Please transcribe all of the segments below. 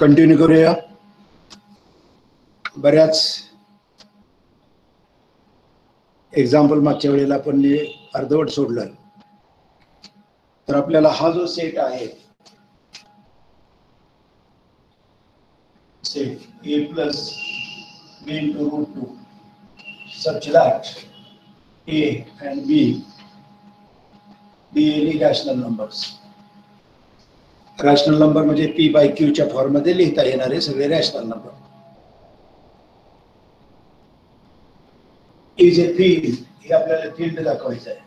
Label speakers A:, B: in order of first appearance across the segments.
A: Continue करूया. बऱ्याच example मागच्या वेळेला आपण अर्धवट सोडलं. तर आपल्याला हा जो सेट आहे, set a plus b into root 2 such that a and b be any rational numbers. Rational number म्हणजे p by q च्या फॉर्म मध्ये लिहिता येणारे सगळे rational number. Is a field, हे आपल्याला फील्ड दाखवायचं आहे.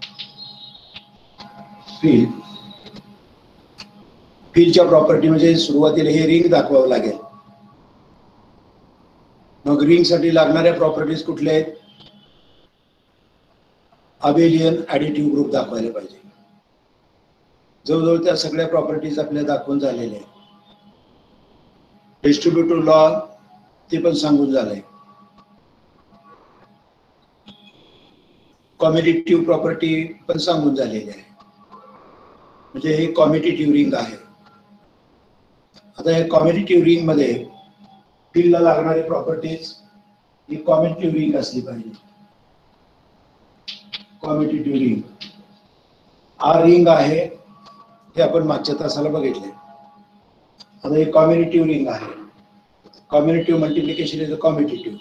A: फील्डच्या प्रॉपर्टी म्हणजे सुरुवातीला हे रिंग दाखवावं लागेल. मग रिंग साठी लागणाऱ्या प्रॉपर्टीज कुठल्या आहेत? अबेलियन ऍडिटिव्ह ग्रुप दाखवायला पाहिजे. जवळजवळ त्या सगळ्या प्रॉपर्टीज आपल्याला दाखवून झालेल्या आहेत. डिस्ट्रीब्युटिव्ह लॉ ते पण सांगून झालंय. कॉम्युटेटिव्ह प्रॉपर्टी पण सांगून झालेली आहे. म्हणजे हे कॉम्युटेटिव्ह रिंग आहे. आता हे कॉम्युटेटिव्ह रिंग मध्ये फील्डला लागणारी प्रॉपर्टीज ही कॉम्युटेटिव्ह रिंग असली पाहिजे. कॉम्युटेटिव्ह रिंग आर रिंग आहे, हे आपण मागच्या तासाला बघितले. आता हे कॉम्युटेटिव्ह रिंग आहे. कॉम्युटेटिव्ह मल्टिप्लिकेशन इज अ कॉम्युटेटिव्ह.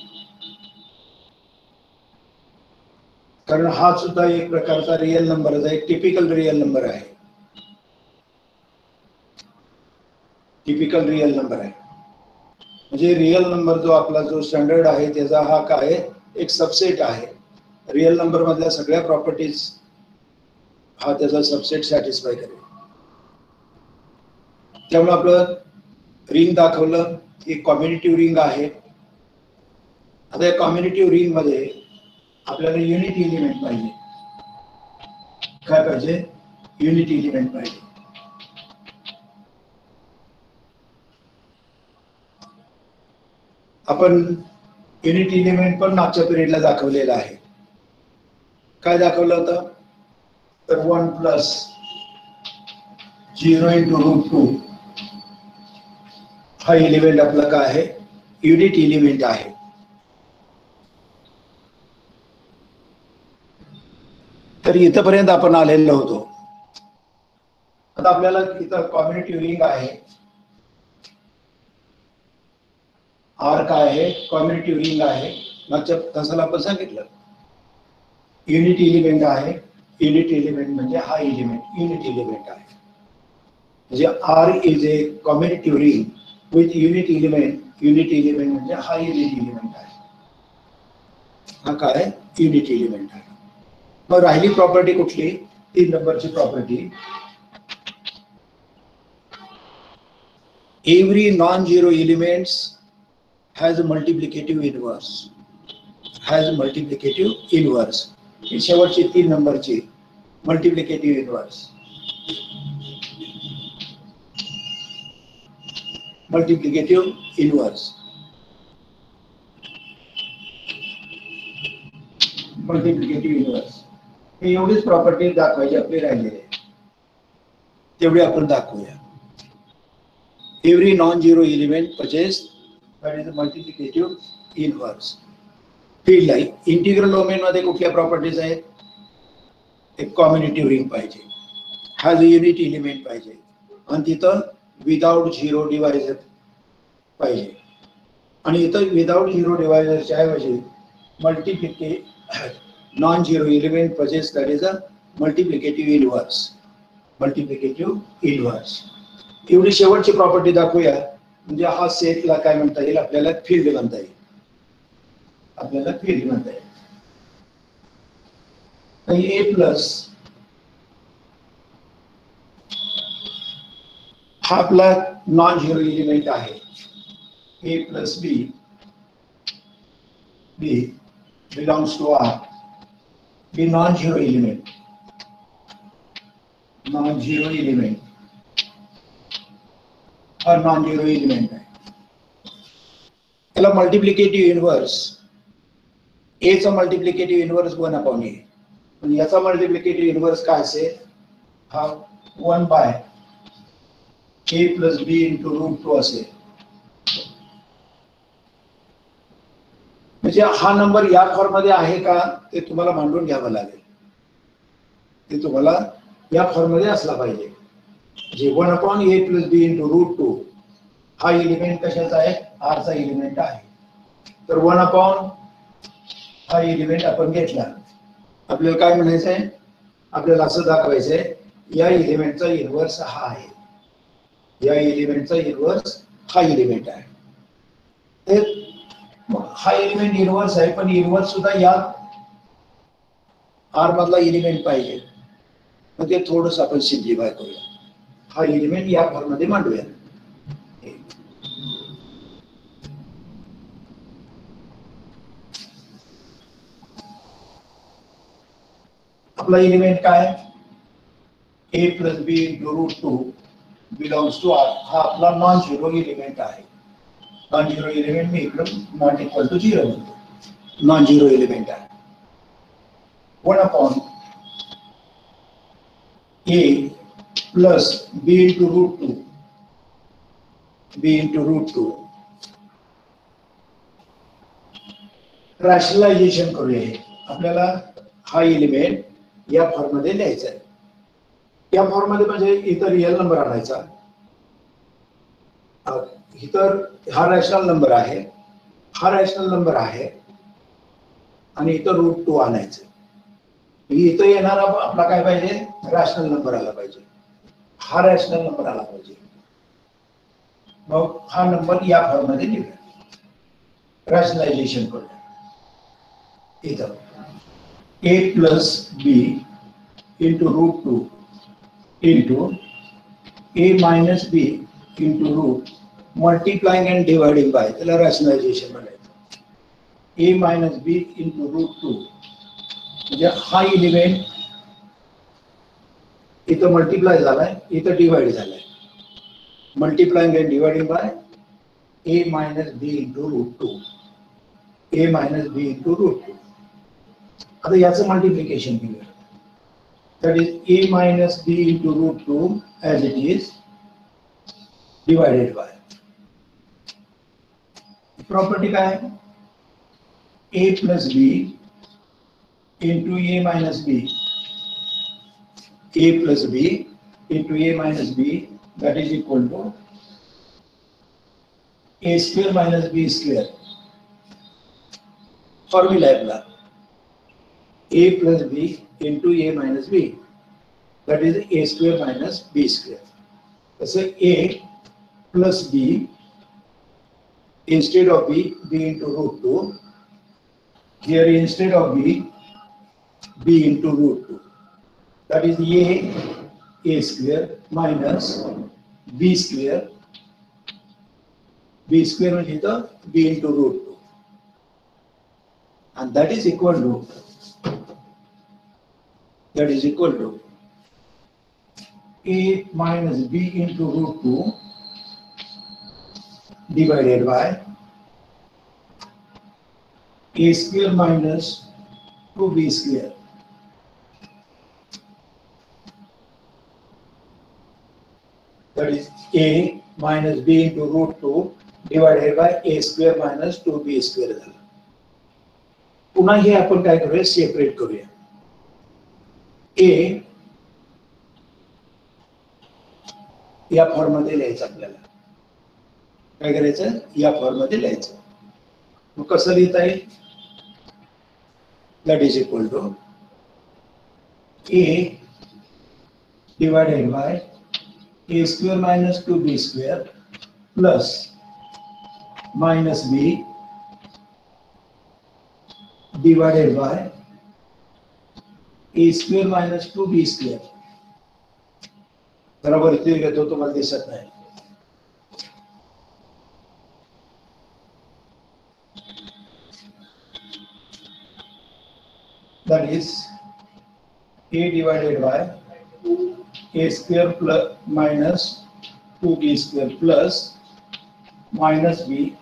A: कारण हा सुद्धा एक प्रकारचा रिअल नंबर आहे, टिपिकल रिअल नंबर आहे. टिपिकल रिअल नंबर आहे म्हणजे रिअल नंबर जो आपला जो स्टँडर्ड आहे त्याचा हा काय एक सबसेट आहे. रिअल नंबर मधल्या सगळ्या प्रॉपर्टीज हा त्याचा सबसेट सॅटिस्फाय करेल. त्यामुळे आपलं रिंग दाखवलं, एक कॉम्युटेटिव्ह रिंग आहे. आता या कॉम्युटेटिव्ह रिंग मध्ये आपल्याला युनिट एलिमेंट पाहिजे. काय पाहिजे? युनिट एलिमेंट पाहिजे. आपण युनिट एलिमेंट पण मागच्या पिरियडला दाखवलेला आहे. काय दाखवलं होतं? तर 1 plus 0 into root 2 हा एलिमेंट आपला काय आहे? युनिट एलिमेंट आहे. तर इथपर्यंत आपण आलेलो होतो. आता आपल्याला इथं कॉम्युटेटिव्ह रिंग आहे. आर काय आहे? कॉम्युटेटिव्ह रिंग आहे. मागच्या तासाला आपण सांगितलं युनिट एलिमेंट आहे. युनिट एलिमेंट म्हणजे हा एलिमेंट युनिट एलिमेंट आहे. म्हणजे R is a commutative ring with unit element. Unit element म्हणजे हा युनिट एलिमेंट आहे. हा काय? युनिट एलिमेंट आहे. मग राहिली प्रॉपर्टी कुठली? 3 नंबरची property. Every non zero elements has multiplicative inverse. Has multiplicative inverse. ही शेवटची 3 नंबरची multiplicative inverse. Multiplicative inverse. Multiplicative inverse. हे एवढीच प्रॉपर्टी दाखवायची आपली राहिलेली आहे. तेवढी आपण दाखवूया. Every non zero element possess that is multiplicative inverse. Field आहे. इंटिग्रल डोमेन मध्ये कुठल्या प्रॉपर्टीज आहेत? एक कॉम्युटेटिव्ह रिंग पाहिजे. हॅज अ युनिट एलिमेंट पाहिजे. आणि तिथं विदाउट झिरो डिवायझर पाहिजे. आणि इथं विदाउट झिरो डिवायझरच्या ऐवजी non zero element possess that is a multiplicative inverse. Multiplicative inverse. एवढी शेवटची प्रॉपर्टी दाखवूया. म्हणजे हा सेटला काय म्हणता येईल? आपल्याला फील्ड म्हणता येईल. आपल्याला फील्ड म्हणता येईल. ए प्लस हा आपला नॉन झिरो एलिमेंट आहे. A plus b belongs to R. B non zero element. Non zero element हा नॉन झिरो एलिमेंट आहे. त्याला मल्टिप्लिकेटिव्ह इनव्हर्स. ए चा मल्टिप्लिकेटिव्ह इनव्हर्स 1/a. म्हणजे याचा मल्टिप्लिकेटिव्ह इनव्हर्स काय असेल? हा 1 by a plus b into root 2 असेल. म्हणजे हा नंबर या फॉर्म मध्ये आहे का ते तुम्हाला मांडून घ्यावं लागेल. ते तुम्हाला या फॉर्म मध्ये असला पाहिजे. जे 1/a + b × √2 हा एलिमेंट कशाचा आहे, r चा एलिमेंट आहे. तर 1/ हा एलिमेंट आपण घेतला. आपल्याला काय म्हणायचं आहे, आपल्याला असं दाखवायचंय या एलिमेंटचा इन्व्हर्स हा आहे, या एलिमेंटचा इन्व्हर्स हा एलिमेंट आहे. हा एलिमेंट इन्व्हर्स आहे, पण इन्व्हर्स सुद्धा या आर मधला एलिमेंट पाहिजे. मग ते थोडंसं आपण सिम्प्लिफाय करूया. हा एलिमेंट या फॉर्म मध्ये मांडूया. आपला एलिमेंट काय, a + b × √2 belongs to r. हा आपला नॉन झिरो एलिमेंट आहे. नॉन झिरो एलिमेंट मी इकडे नॉट इक्वल टू 0 म्हणतो. नॉन झिरो एलिमेंट आहे. 1/a + b × √2 b × √2 रॅशनलायझेशन करूया. आपल्याला हा एलिमेंट या फॉर्म मध्ये लिहायचा आहे. या फॉर्म मध्ये म्हणजे इतर रियल नंबर आणायचा. इतर हा रॅशनल नंबर आहे, हा रॅशनल नंबर आहे आणि इतर √2 आणायचं. इथं येणारा आपला काय पाहिजे, रॅशनल नंबर आला पाहिजे. हा रॅशनल नंबर आला पाहिजे. मग हा नंबर या फॉर्म मध्ये लिहूया. रॅशनलायझेशन करूया. इथं a + b × √2 × a - b × root multiplying and dividing by, त्याला रॅशनलायझेशन म्हणायचं. a - b × √2 म्हणजे हा एलिमेंट इथं मल्टिप्लाय झालाय, इथं डिवाइड झालाय. Multiplying and dividing bye a - b × √2 a - b × √2. आता याचं मल्टिप्लिकेशन केलं. That is a - b × √2 as it is divided by. Property काय, a + b × a - b, a + b × a - b, that is equal to a² - b². Formula आहे आपला a + b × a - b, that is a² - b². तसं a + b instead of b × √2. Here instead of b × √2. That is a² - b². b² म्हणजे इथं b × √2. And that is equal to a - b × √2 divided by a² - 2b². That is a - b × √2 divided by a² - 2b² झालं. पुन्हा हे आपण काय करूया, separate करूया. a या फॉर्म मध्ये लिहायचं. आपल्याला काय करायचं, या फॉर्म मध्ये लिहायचं. मग कसं लिहिता येईल, that is equal to a divided by a² - 2b² plus minus b divided by a² - 2b². बरोबर इथे घेतो, तुम्हाला दिसत नाही. That is a divided by a² minus 2b² plus minus b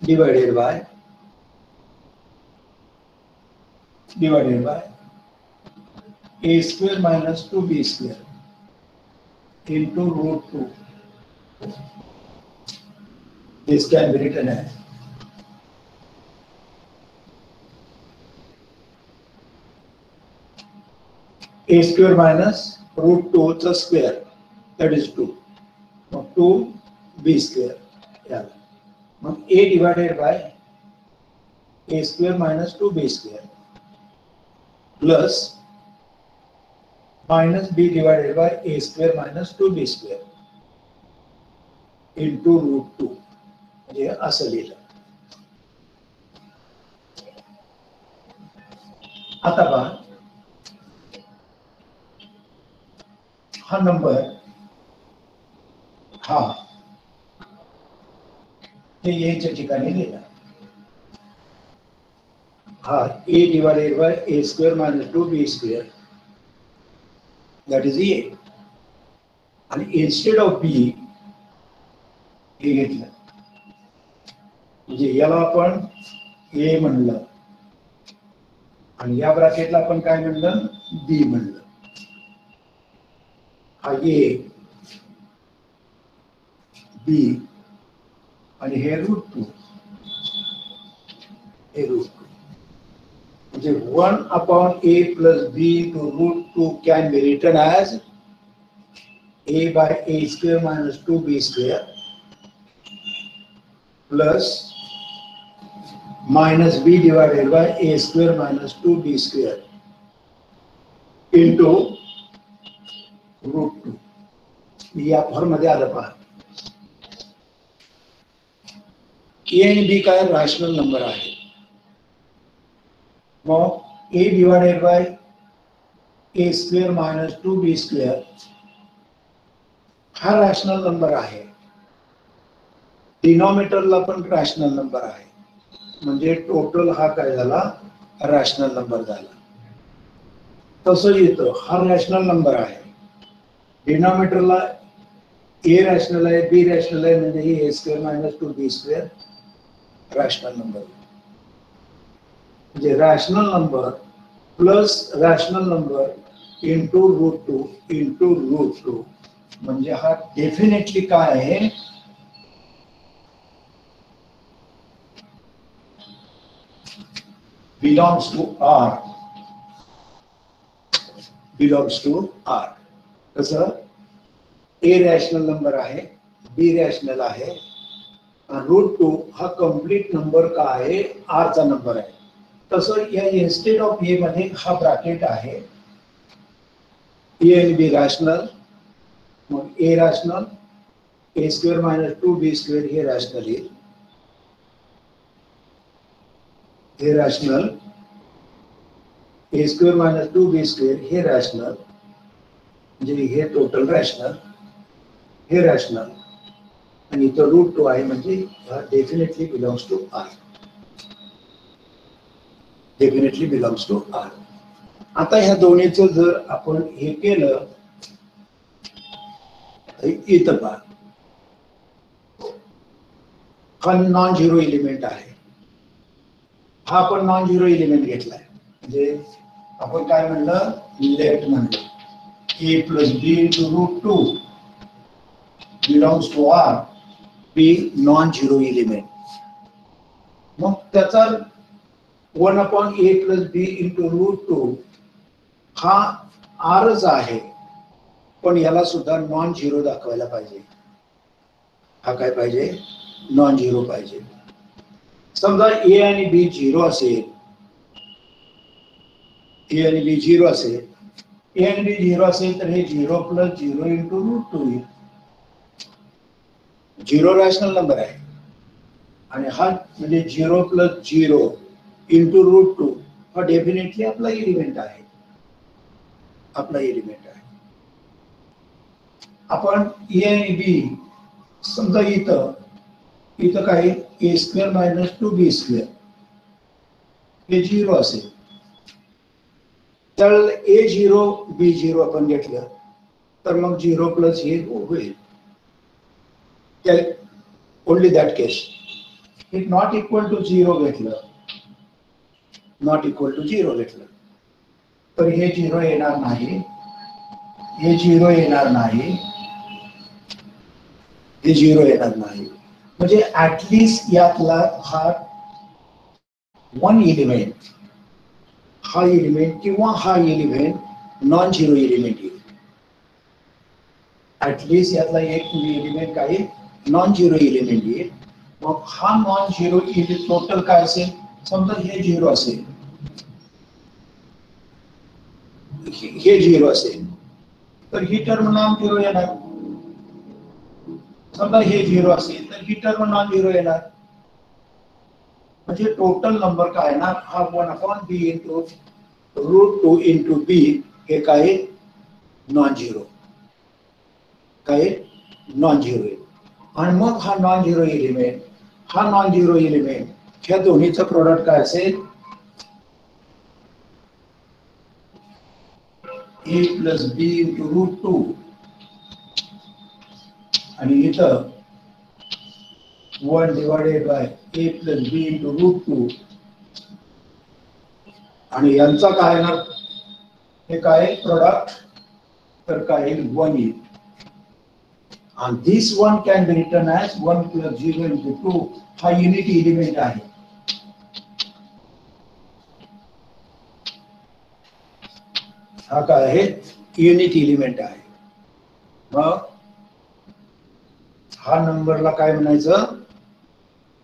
A: divided by a² minus 2b² into √2. This can be written as a square minus root 2 चा square, that is 2. मग 2b square याला. मग a divided by a square minus 2b square plus minus b divided by a square minus 2b square into root 2. म्हणजे असं लिहिलं. आता पहा, हा नंबर हा हे याच्या ठिकाणी लिहिला. हा a divided by a square minus 2b square, that is a. आणि instead of b हे घेतलं, म्हणजे याला आपण a म्हणलं आणि या ब्रॅकेटला आपण काय म्हणलं, b म्हणलं. हा a b आणि हे रूट 2, हे रूट 2. म्हणजे 1 upon a plus b to root 2 can be written as a by a square minus 2b square plus minus b divided by a square minus 2b square into root 2. या form मध्ये आलं पहा. a आणि b काय rational number आहे. मग a divided by a square minus 2b square हा rational number आहे. डिनॉमिनेटरला पण रॅशनल नंबर आहे, म्हणजे टोटल हा काय झाला, रॅशनल नंबर झाला. तसं येतं, हा रॅशनल नंबर आहे. डिनॉमिनेटरला a रॅशनल आहे, b रॅशनल आहे, म्हणजे a square minus 2b square rational number. म्हणजे rational number plus rational number into root 2 into root 2, म्हणजे हा डेफिनेटली काय आहे, belongs to R. belongs to R. कसं a रॅशनल नंबर आहे, b रॅशनल आहे, रूट 2 हा कंप्लीट नंबर का आहे, R चा नंबर आहे. तसं या इन्स्टेड ऑफ a मध्ये हा ब्रॅकेट आहे. a आणि b रॅशनल, मग a rational, a square minus 2b square हे रॅशनल येईल. हे rational, a square minus 2b square हे रॅशनल, म्हणजे हे टोटल रॅशनल, हे रॅशनल, आणि इथं रूट 2 आहे, म्हणजे हा definitely belongs to R. Definitely belongs to R. आता ह्या दोन्हीचं जर आपण हे केलं, इथं पहा, हा नॉन झिरो एलिमेंट आहे. हा आपण नॉन झिरो एलिमेंट घेतलाय, म्हणजे आपण काय म्हणलं, लेफ्ट म्हणलं, a plus b into root 2 belongs to R, b non zero element. मग त्याचा 1 upon a plus b into root 2 हा Rच आहे, पण याला सुद्धा नॉन झिरो दाखवायला पाहिजे. हा काय पाहिजे, नॉन झिरो पाहिजे. समजा a आणि b झिरो असेल, a आणि b झिरो असेल, a आणि b झिरो असेल तर हे 0 प्लस 0 इंटू रूट 2 येईल. झिरो रॅशनल नंबर आहे, आणि हा म्हणजे 0 प्लस 0 इंटू रूट 2 हा डेफिनेटली आपला एलिमेंट आहे, आपला एलिमेंट आहे. आपण a आणि b समजा इथं काय a square minus 2b square हे 0 असेल, तर a 0 b 0 आपण घेतलं तर मग 0 प्लस हे होईल. Only that case. It not equal to 0 घेतलं, नॉट इक्वल टू 0 घेतलं तर हे 0 येणार नाही, हे 0 येणार नाही, हे 0 येणार नाही. म्हणजे ऍटलिस्ट यातला हा वन एलिमेंट, हा एलिमेंट किंवा हा एलिमेंट नॉन झिरो एलिमेंट येईल. ऍटलीस्ट यातला एक एलिमेंट काही नॉन झिरो एलिमेंट येईल. मग हा नॉन झिरो एलिमेंट टोटल काय असेल? समजा हे झिरो असेल, हे झिरो असेल, तर ही टर्म नॉन झिरो येणार. समजा हे झिरो असेल तर ही टर्म नॉन झिरो येणार. म्हणजे टोटल नंबर काय येणार? हा 1/b इंटू √2 इंटू b हे काय? Non zero. काय? Non zero. आणि मग हा नॉन झिरो एलिमेंट, हा नॉन झिरो एलिमेंट ह्या दोन्हीचं प्रोडक्ट काय असेल? a प्लस b इंटू √2 आणि इथं 1 divided by a plus b into √2 आणि यांचा काय येणार? हे काय प्रोडक्ट? तर काय येईल? 1 येईल. And this one can be written as 1 plus 0 into 2 हा युनिटी एलिमेंट आहे. हा काय आहे? युनिटी एलिमेंट आहे. मग हा नंबरला काय म्हणायचं?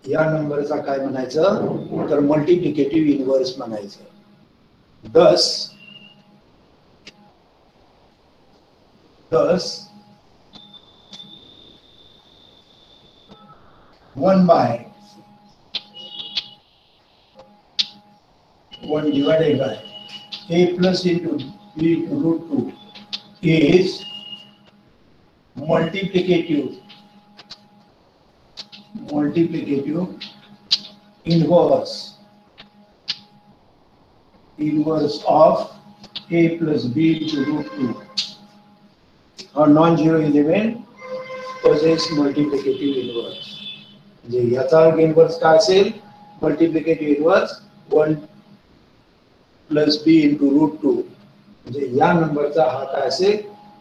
A: या नंबरचा काय म्हणायचं? तर मल्टिप्लिकेटिव्ह इनव्हर्स म्हणायचं. Thus 1 by 1 divided by a plus into b into √2 is multiplicative inverse of a plus b into √2. A non-zero element possess multiplicative inverse. म्हणजे याचा इन्व्हर्स काय असेल? मल्टिप्लिकेटिव्ह इन्व्हर्स 1 प्लस बी इंटू √2. म्हणजे या नंबरचा हा काय असेल?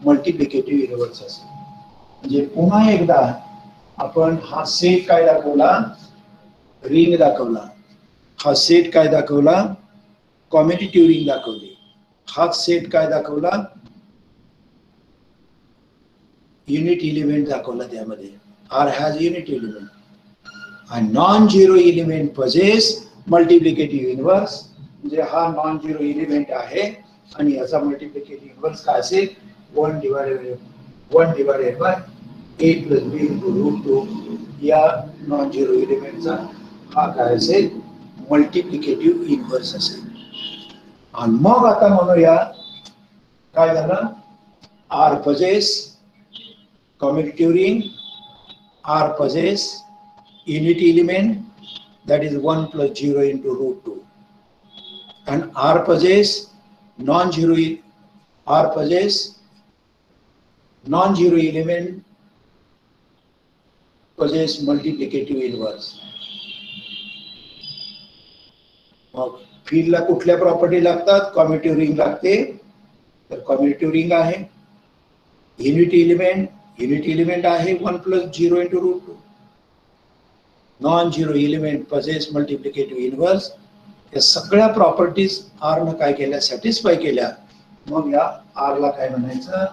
A: मल्टिप्लिकेटिव्ह इन्व्हर्स असेल. म्हणजे पुन्हा एकदा आपण हा सेट काय दाखवला? रिंग दाखवला. हा सेट काय दाखवला? कॉम्युटेटिव्ह रिंग दाखवली. हा सेट काय दाखवला? युनिट एलिमेंट दाखवला. त्यामध्ये आर हॅज युनिट एलिमेंट. आणि non zero element possess multiplicative inverse. म्हणजे हा नॉन झिरो एलिमेंट आहे आणि याचा मल्टिप्लिकेटिव्ह इन्व्हर्स काय असेल? 1 divided by a plus b into √2 या नॉन झिरो एलिमेंटचा हा काय असेल? मल्टिप्लिकेटिव्ह इन्व्हर्स असेल. आणि मग आता म्हणूया काय झालं? R possesses commutative ring, R possess unit element that is 1 plus 0 into √2, and R possess non-zero element possess multiplicative inverse. मग फील्डला कुठल्या प्रॉपर्टी लागतात? कॉम्युटेटिव्ह रिंग लागते. तर कॉम्युटेटिव्ह रिंग आहे. युनिट एलिमेंट आहे 1 plus 0 into √2. Non zero element possess multiplicative inverse. या सगळ्या properties R न काय केल्या? सॅटिस्फाय केल्या. मग या आर ला काय म्हणायचं?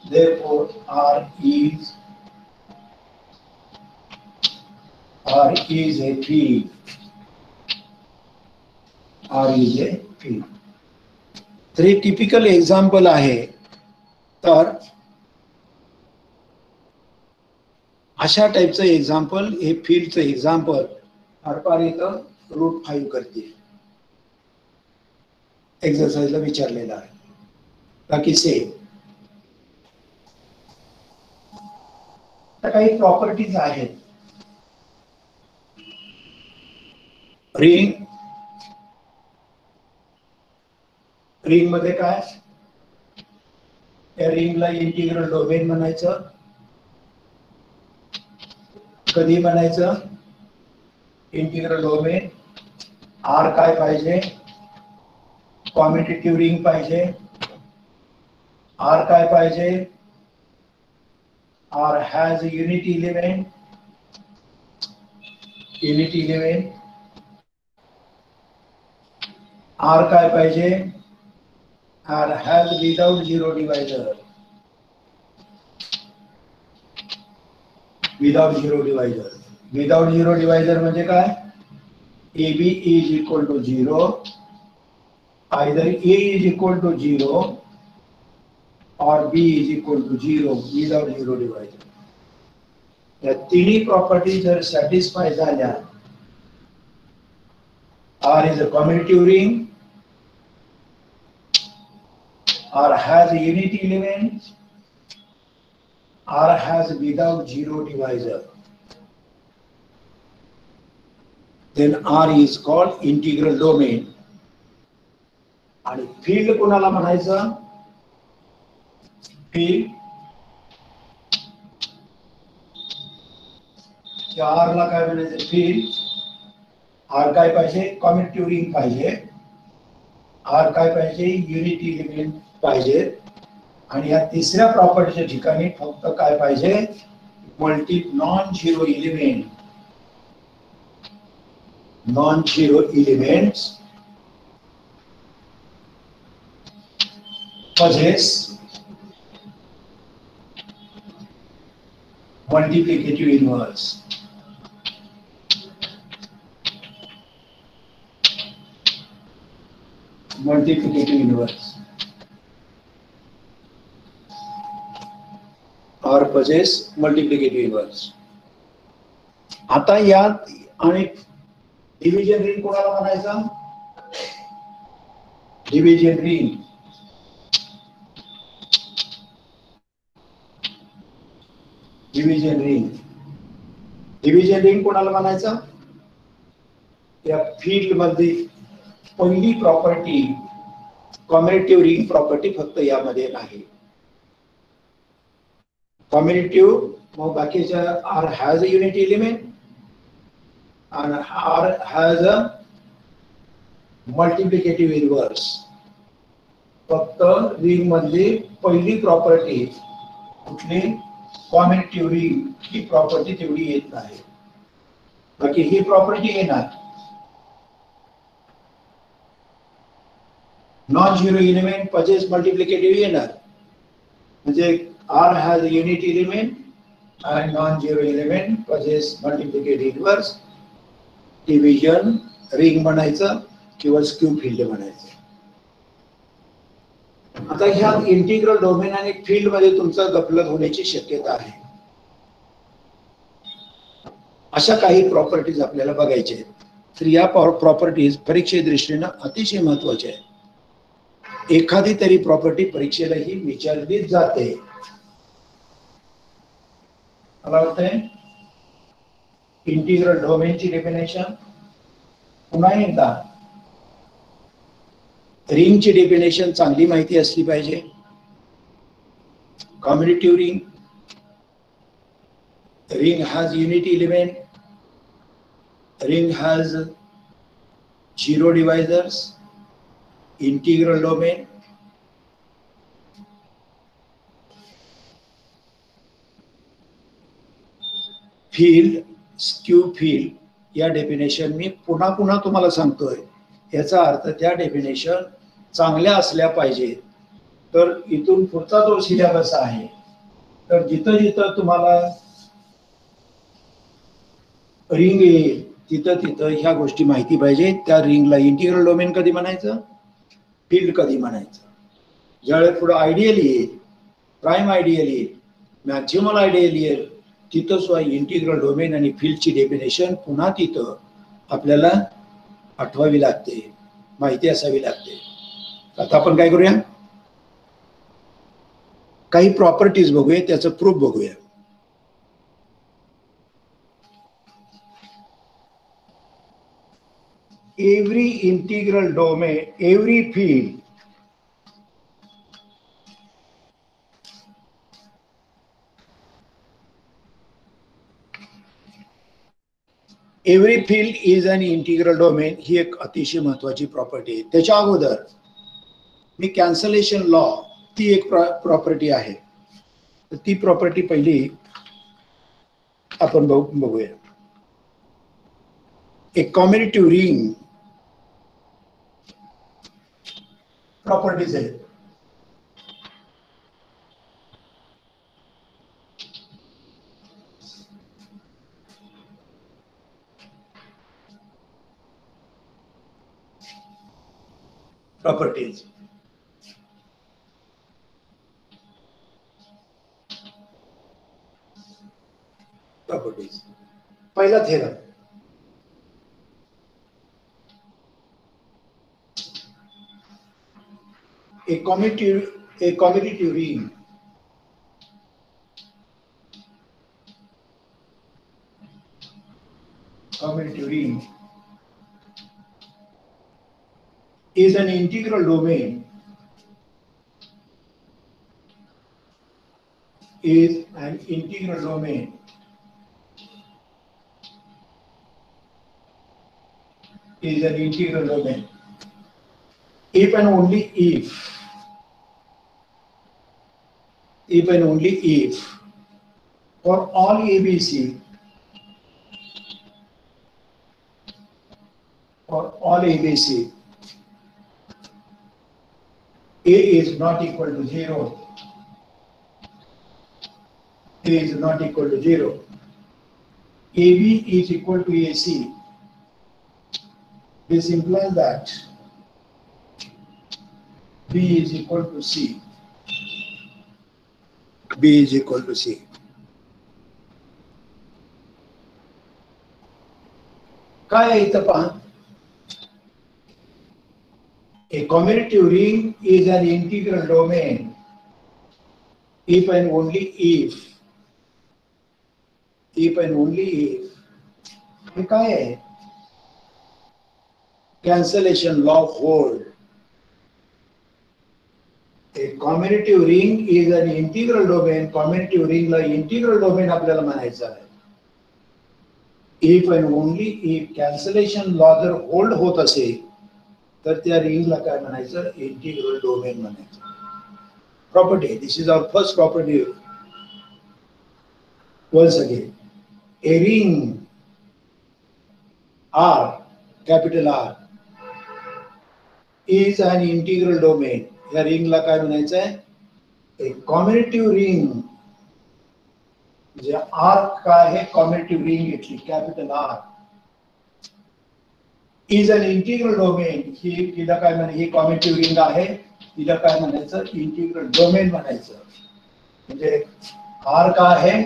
A: therefore R is a field. R is a field. तर हे टिपिकल एक्झाम्पल आहे. तर अशा टाइपचं एक्झाम्पल, हे फील्डचं एक्झाम्पल आरपार इथं √5 करते एक्सरसाइजला विचारलेलं आहे. बाकी सेम. काही प्रॉपर्टीज आहेत. रिंग मध्ये काय? या रिंगला इंटिग्रल डोमेन म्हणायचं. कधी म्हणायचं? Integral domain. आर काय पाहिजे? कॉम्युटेटिव्ह रिंग पाहिजे. आर काय पाहिजे? R has unit element. R काय पाहिजे? or has without zero divisor. Without zero divisor. Without zero divisor म्हणजे काय? AB is equal to 0. Either A is equal to 0 or B is equal to 0 without zero divisor. या तिन्ही property जर satisfy झाल्या, R is a commutative ring, R has a unity element, R has without zero divisor, then R is called integral domain. आणि field कोणाला म्हणायचं? Field R ला काय म्हणायचं? फील्ड. R काय पाहिजे? कम्युटेटिव्ह रिंग पाहिजे. R काय पाहिजे? युनिटी एलिमेंट पाहिजे. आणि या तिसऱ्या प्रॉपर्टीच्या ठिकाणी फक्त काय पाहिजे? Multi non zero element. Non zero elements possess multiplicative inverse. Multiplicative inverse or possess multiplicative inverse. आता यात आणि डिव्हिजन रिंग कोणाला म्हणायचं? Division ring. Division ring. Division ring कोणाला म्हणायचं? या फील्ड मध्ये पहिली प्रॉपर्टी कम्युटेटिव्ह रिंग प्रॉपर्टी फक्त यामध्ये नाही. कम्युटेटिव्ह मग बाकीच्या R has a unity element and R has a multiplicative inverse. फक्त रिंग मधली पहिली प्रॉपर्टी कुठली? Commutative ring. ही प्रॉपर्टी तेवढी येत नाही, बाकी ही प्रॉपर्टी येणार. Non zero element possess multiplicative येणार, म्हणजे R has a unity element and non-zero element possess multiplicative inverse. Division ring म्हणायचं किंवा स्क्यू फील्ड म्हणायचं. आता ह्या इंटिग्रल डोमेन आणि फील्ड मध्ये तुमचं गफलत होण्याची शक्यता आहे. अशा काही प्रॉपर्टीज आपल्याला बघायच्या आहेत. तर या प्रॉपर्टीज परीक्षे दृष्टीने अतिशय महत्वाच्या आहेत. एखादी तरी प्रॉपर्टी परीक्षेला ही विचारली जाते. मला वाटतंय इंटिग्रल डोमेनची डेफिनेशन पुन्हा एकदा. रिंगची डेफिनेशन चांगली माहिती असली पाहिजे. Commutative ring. Ring has unity element. Ring has zero divisors. Integral domain. Field, skew field या डेफिनेशन मी पुन्हा पुन्हा तुम्हाला सांगतोय. याचा अर्थ त्या डेफिनेशन चांगल्या असल्या पाहिजेत. तर इथून पुढचा जो सिलेबस आहे, तर जिथं जिथं तुम्हाला रिंग येईल तिथं तिथं ह्या गोष्टी माहिती पाहिजे. त्या रिंगला इंटिग्रल डोमेन कधी म्हणायचं, फील्ड कधी म्हणायचं. ज्यावेळेस पुढे आयडियल येईल, प्राइम आयडियल येईल, मॅक्झिमल आयडियल येईल, तिथं सुद्धा इंटिग्रल डोमेन आणि फील्डची डेफिनेशन पुन्हा तिथं आपल्याला आठवावी लागते, माहिती असावी लागते. आता आपण काय करूया, काही प्रॉपर्टीज बघूया, त्याचं प्रूफ बघूया. Every integral domain, every field is an integral domain. ही एक अतिशय महत्वाची प्रॉपर्टी आहे. त्याच्या अगोदर मी कॅन्सलेशन लॉ, ती एक प्रॉपर्टी आहे. ती प्रॉपर्टी पहिली आपण बघूया. एक कम्युटेटिव्ह रिंग प्रॉपर्टीज आहे. प्रॉपर्टीज. प्रॉपर्टीज पहिला theorem. A commutative ring is an integral domain if and only if for all ABC A is not equal to 0. AB is equal to AC. This implies that B is equal to C. काय आहे इथं पहा. A commutative ring is an integral domain if and only if हे काय आहे. Cancellation law hold. A commutative ring is an integral domain. Commutative ring ला integral domain आपल्याला म्हणायचं आहे. If and only if cancellation law जर hold होत असेल तर त्या रिंगला काय म्हणायचं. इंटिग्रल डोमेन म्हणायचं. Property. This is our first property. Once again, a ring R, capital R, is an integral domain. या रिंगला काय म्हणायचं आहे. A commutative ring जे R काय आहे. commutative ring घेतली capital R is an integral domain. हिला काय म्हणायचं. ही commutative ring आहे. हिला काय म्हणायचं. इंटिग्रल डोमेन म्हणायचं. म्हणजे R काय आहे.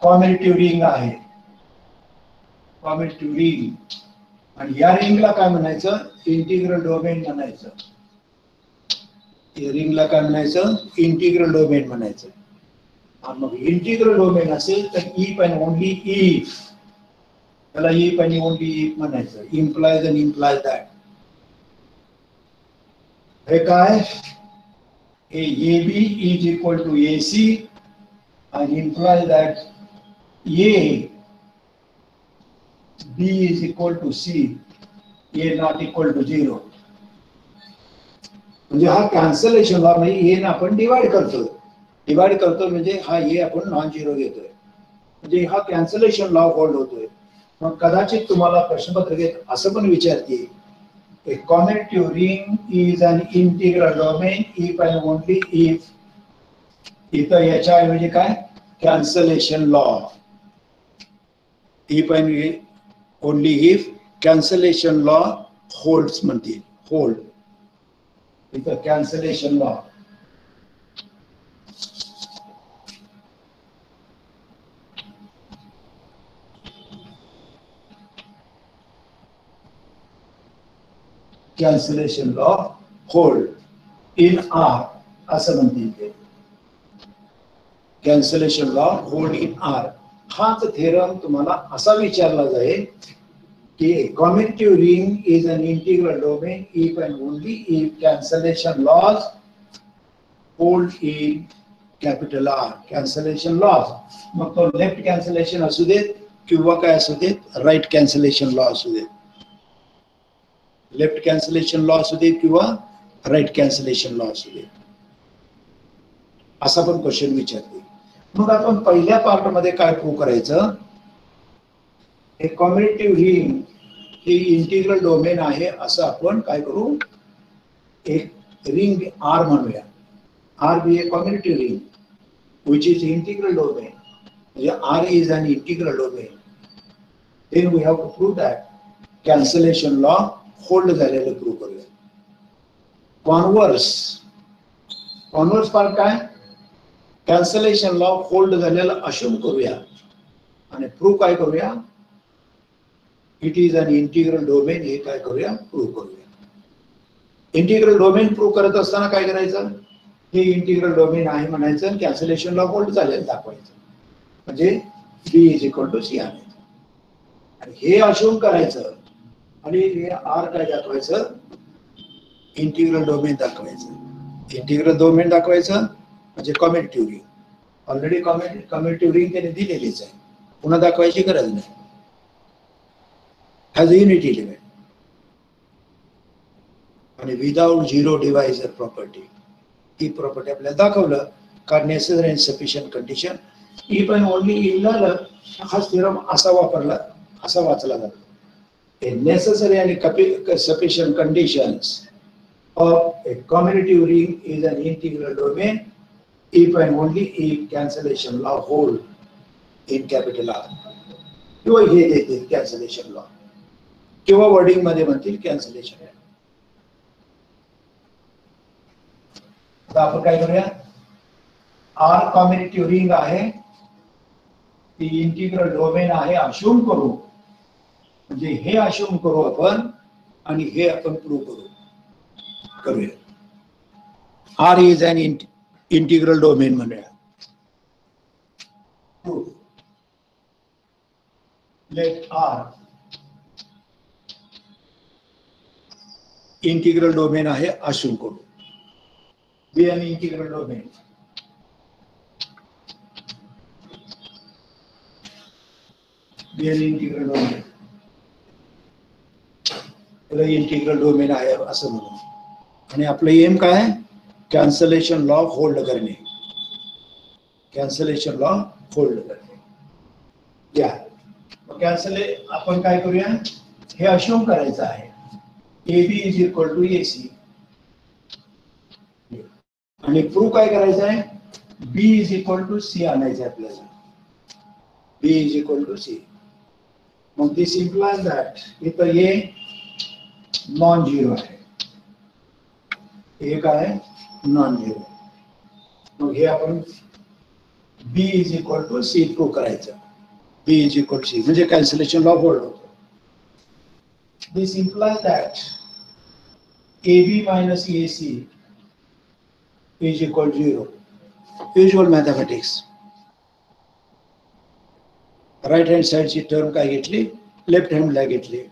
A: commutative ring आहे. commutative ring आणि या रिंगला काय म्हणायचं. इंटिग्रल डोमेन म्हणायचं. या रिंगला काय म्हणायचं. इंटिग्रल डोमेन म्हणायचं. मग इंटिग्रल डोमेन असेल तर इफ अँड ओनली इफ. त्याला इफ आणि ओनली इफ म्हणायचं. Implies and implies that. हे काय. AB is equal to AC and implies that A B is equal to C. A not equal to 0. म्हणजे हा cancellation law म्हणजे A ना आपण डिवाइड करतो म्हणजे हा A आपण नॉन झिरो घेतोय. म्हणजे हा कॅन्सलेशन लॉ होल्ड होतोय. मग कदाचित तुम्हाला प्रश्नपत्रिकेत असं पण विचारते. A commutative ring is an integral domain if and only if. इथं याच्या ऐवजी काय. Cancellation law. if and only if cancellation law holds म्हणतील. hold. इथं cancellation law. cancellation law hold in R असं म्हणतील ते. cancellation law hold in R. हाच थेरम तुम्हाला असा विचारला जाईल की commutative ring is an integral domain if and only if cancellation laws hold in capital R. cancellation laws. मग तो लेफ्ट कॅन्सलेशन असू देत किंवा काय असू देत. राईट कॅन्सलेशन लॉ असू देत. लेफ्ट कॅन्सलेशन लॉ असू देत किंवा राईट कॅन्सलेशन लॉ असू देत. असा पण क्वेश्चन विचारते. मग आपण पहिल्या पार्ट मध्ये काय प्रूव्ह करायचं. एक कॉम्युटेटिव्ह रिंग ही इंटिग्रल डोमेन आहे असं आपण काय करू. एक रिंग R म्हणूया. R be a commutative ring which is integral domain. R is an integral domain. Then we have to prove that cancellation law hold झालेलं प्रूव्ह करूया. कॉन्व्हर्स पार्ट काय, कॅन्सलेशन लॉ होल्ड झालेला assume करूया आणि prove काय करूया, it is an integral domain, हे काय करूया, प्रूव्ह करूया. इंटिग्रल डोमेन प्रूव्ह करत असताना काय करायचं, हे इंटिग्रल डोमेन आहे म्हणायचं, कॅन्सलेशन लॉ होल्ड झालेलं दाखवायचं, म्हणजे बी इज इक्वल टू सी आणायचं आणि हे अश्युम करायचं आणि हे आर काय दाखवायचं, इंटिग्रल डोमेन दाखवायचं. इंटिग्रल डोमेन दाखवायचं म्हणजे कॉम्युटेटिव्ह रिंग, ऑलरेडी कॉम्युटेटिव्ह रिंग त्याने दिलेलीच आहे, पुन्हा दाखवायची गरज नाही. हॅज युनिट एलिमेंट आणि विदाउट झिरो डिवायझर प्रॉपर्टी, ही प्रॉपर्टी आपल्याला दाखवलं का necessary and sufficient condition E पण ओनली इनला हा थिअरम असा वापरला, असा वाचला जातो. नेसेसरी आणि sufficient conditions of a commutative ring is an integral domain if and only if cancellation law hold in capital R. किंवा हे देतील कॅन्सलेशन लॉ किंवा वर्डिंग मध्ये म्हणतील कॅन्सलेशन. आता आपण काय करूया, आर कॉम्युटेटिव्ह रिंग आहे, ती इंटिग्रल डोमेन आहे अश्युम करू, म्हणजे हे अश्युम करू आपण आणि हे आपण प्रूव्ह करूया. R is an integral domain म्हणूया. लेट आर इंटिग्रल डोमेन आहे अश्युम करू, be an integral domain, integral domain, integral domain आहे असं म्हणून. आणि आपलं एम काय, कॅन्सलेशन लॉ होल्ड करणे, कॅन्सलेशन लॉ होल्ड करणे. या आपण काय करूया, हे अश्युम करायचं आहे a B is equal to a c आणि प्रूव्ह काय करायचं आहे, b is equal to c आणायचं आहे आपल्याला, b is equal to C. मग दिस इम्प्लाइज दॅट इथं ए नॉन झिरो आहे, एक आहे नॉन झिरो, मग हे आपण b is equal to c prove करायचं, b is equal to c म्हणजे कॅन्सलेशन लॉ होल्ड होतो. This implies that a b minus a c is equal 0. Usual mathematics, right hand साइडची टर्म काय घेतली, left हँडला घेतली,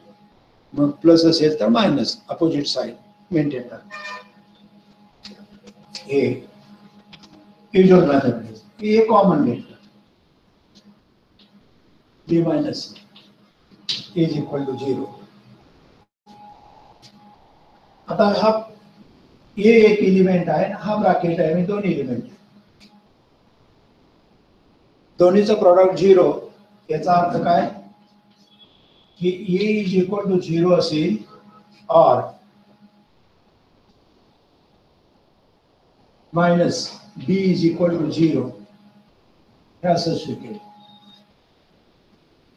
A: मग प्लस असेल तर मायनस अपोजिट साइड मेंटेन करा. हे युजुअल मॅथमॅटिक्स, ए कॉमन घेतलं, बी मायनस इज इक्वल टू 0. आता हा ए एक एलिमेंट आहे, हा ब्रॅकेट आहे, मी दोन एलिमेंट, दोन्हीचं प्रॉडक्ट 0. याचा अर्थ काय की ए इज इक्वल टू 0 असेल और minus B is equal to 0 हे असं शकेल.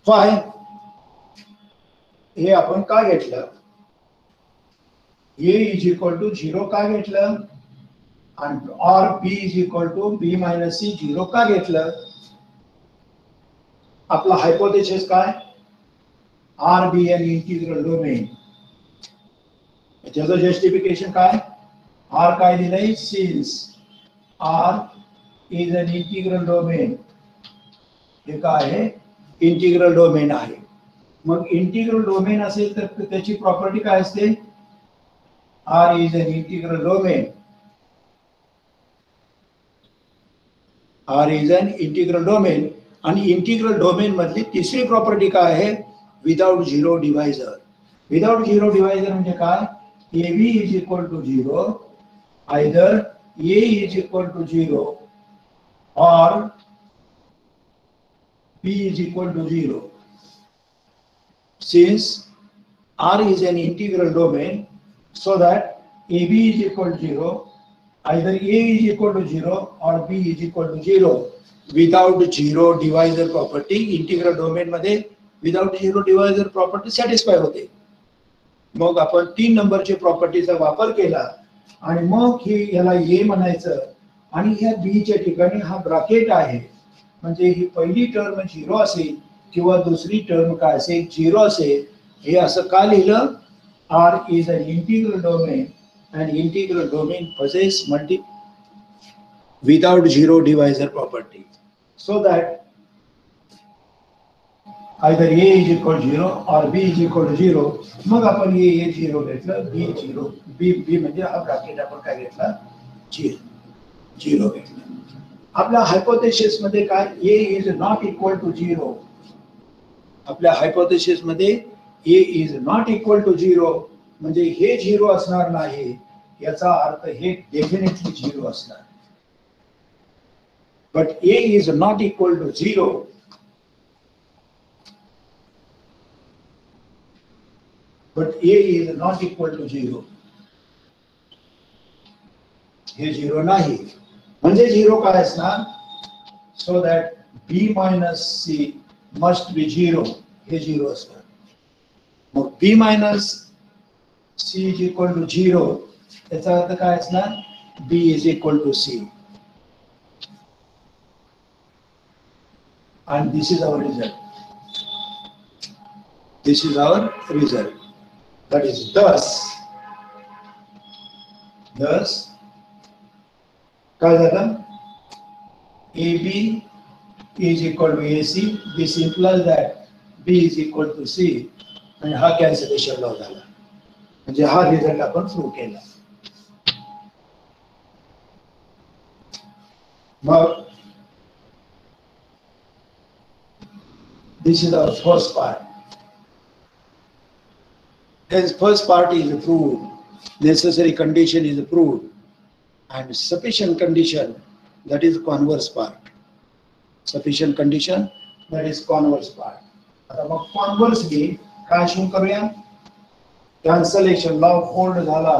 A: फाय हे आपण का घेतलं, ए इज इक्वल टू 0 का घेतलं आणि और बी is equal to b minus c 0 का घेतलं. आपला हायपोथेसिस काय, R be an integral domain, त्याचं जस्टिफिकेशन काय, आर काय दिलंय, since R is an integral domain, हे काय आहे, इंटिग्रल डोमेन आहे. मग इंटिग्रल डोमेन असेल तर त्याची प्रॉपर्टी काय असते, R is an integral domain, R is an integral domain. आणि इंटिग्रल डोमेन मधली तिसरी प्रॉपर्टी काय आहे, without zero divisor. Without zero divisor म्हणजे काय, a B is equal to 0, either A is equal to 0 और बी is equal to 0. Since R is an integral domain, so that AB is equal to 0, either A is equal to 0 or B is equal to 0. Without zero divisor property, integral domain मध्ये without zero divisor property satisfy होते. मग आपण 3 नंबरच्या प्रॉपर्टीचा वापर केला आणि मग हे याला ए म्हणायचं आणि ह्या बीच्या ठिकाणी हा ब्रॅकेट आहे म्हणजे ही पहिली टर्म 0 असेल किंवा दुसरी टर्म काय असेल 0 असेल. हे असं का लिहिलं? R is an integral domain and integral domain possess without zero divisor property, so that either A is equal to 0 or B is equal to 0. मग आपण A 0 घेतलं, B 0, B म्हणजे हा ब्रॅकेट आपण काय घेतला? 0 घेतलं. आपल्या हायपोथेसिस मध्ये काय? A is not equal to 0. आपल्या हायपोथेसिस मध्ये A is not equal to 0 म्हणजे हे 0 असणार नाही याचा अर्थ हे डेफिनेटली 0 असणार. But A is not equal to 0. But A is not equal to 0. हे 0 नाही म्हणजे 0 काय असणार? So that B minus C must be 0. हे 0 असणार. मग B minus C is equal to 0. याचा अर्थ काय असणार? B is equal to C. And this is our result. This is our result. That is thus काय झालं? AB is equal to AC. This implies that B is equal to C. आणि हा cancellation law झाला म्हणजे हा result आपण prove केला. मग this is our first part. Hence first part is proved, necessary condition is proved, and sufficient condition, that is converse part. Sufficient condition, that is converse part. आता मग कॉन्व्हर्सली काय show करूया? कॅन्सलेशन लॉ होल्ड झाला.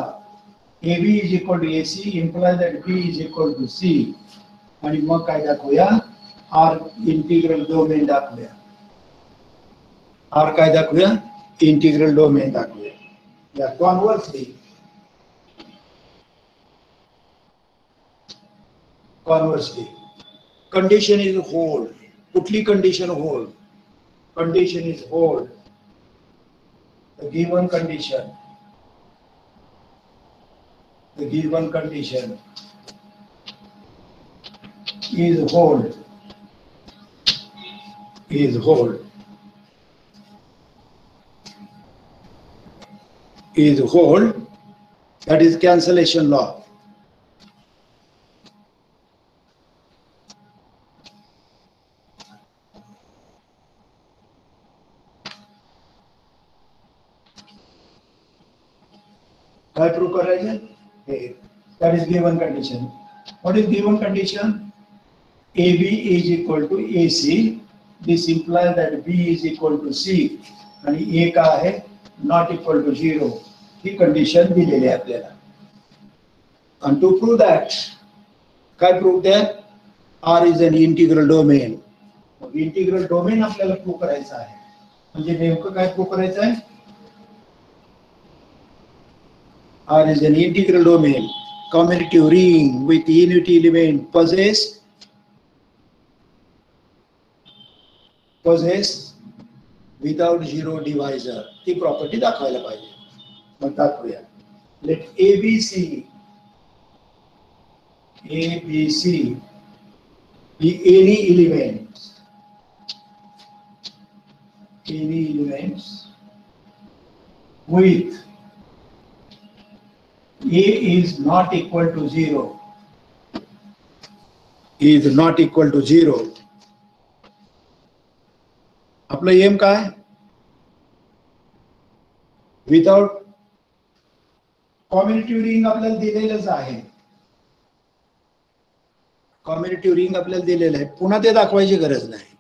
A: AB is equal to AC implies that B is equal to C. आणि मग काय दाखवूया? R integral domain दाखवूया. R काय दाखवूया? इंटिग्रल डोमेन दाखवूया. या कॉन्व्हर्सली कंडिशन इज होल्ड. कुठली condition hold? Condition is hold. The given condition is hold. That is cancellation law. काय प्रूव्ह करायचं? That is given condition. What is given condition? AB is equal to AC. This implies that B is equal to C. आणि A काय आहे? Not equal to 0. He condition दिलेली आहे आपल्याला. And to prove that, काय prove द्या? R is an integral domain. Integral domain आपल्याला prove करायचं आहे. म्हणजे नेमकं काय प्रूव्ह करायचं आहे? R is an integral domain, commutative ring with unity element possess without zero divisor. ती प्रॉपर्टी दाखवायला पाहिजे. मग दाखवूया. Let ABC be any elements with A is not equal to 0. आपलं एम काय? विदाउट कॉम्युनिटिव्ह रिंग आपल्याला दिलेलंच आहे. कॉम्युनिटिव्ह रिंग आपल्याला दिलेलं आहे. पुन्हा ते दाखवायची गरज नाही.